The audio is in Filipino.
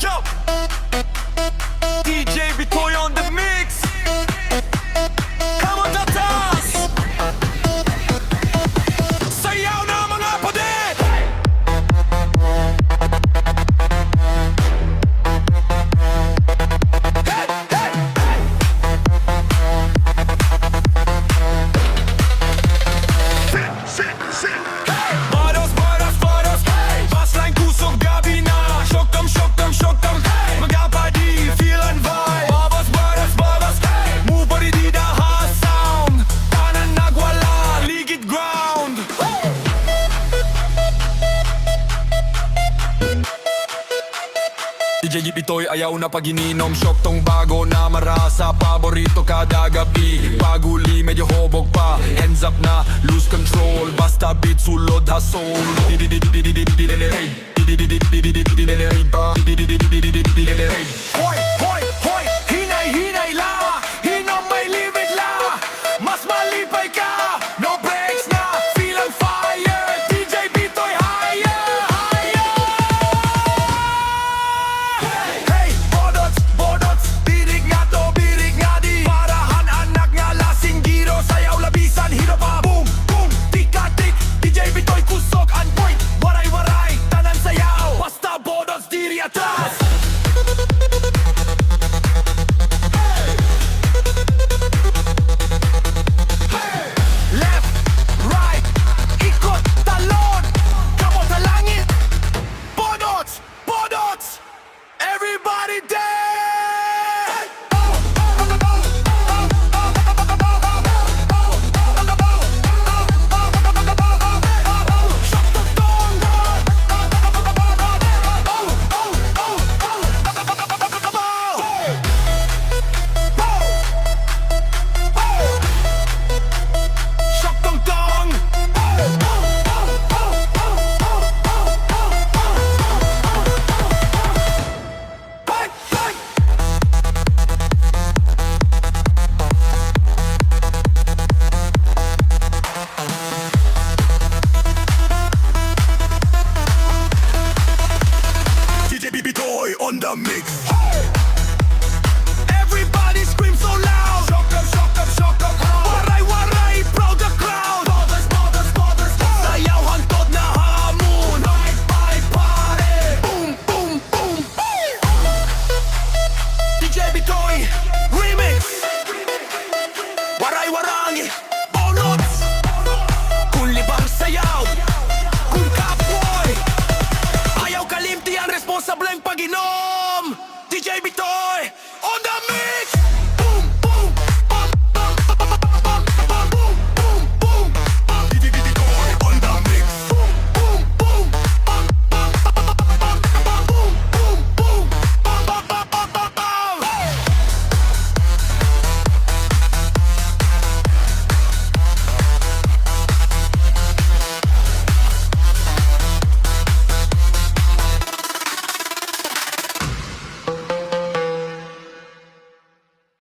shok. Djbitoy on the mix. Come on, tatas. Sayaw na mga poder. Bodos, bodos, bodos. Baseline kusog gabi na. Shok them, shok them, shok them. Magapadi, feel and vibe. Bobos, bodos, bobos. Move body di da hot sound. Tanan nagwala, ligid ground. Djbitoy ayaw na pag-ininom. Shok tong bago na marasa. Paborito kada gabi. Paguli medyo hobog pa. Ends up na lose control. Basta beat sulod hasol. Hoy, hoy, hoy. Hinay, hinay la. Hinom may limit la. Mas malipay ka. No breaks na. Feel on fire. Djbitoy higher, higher. Hey, bodots, bodots. Birig nga to, birig nga di. Parahan anak nga lasing giro. Sayaw labisan, hiro pa. Boom, boom. Tika-tik. Djbitoy kusok on point. Waray-waray. Tanan sayaw. Basta bodots diri atras. Left, right, ikot, talon. Kamot sa langit. Bodots, bodots. Everybody dance. Shok the tong. Shok tong tong. Bang, bang. Djbitoy on the mix. Everybody scream so loud. Shock 'em, shock 'em, shock 'em. Waray, waray, proud the crowd. Bothers, bothers, bothers. Sayaw hangtod na hamon. Bye, bye, pare. Boom, boom, boom. Djbitoy remix. Waray, warangi. Bonots. Kung libang sayaw. Kung kapoy. Ayaw kalimti ang responsableng pag-inom. Djbitoy on the mix.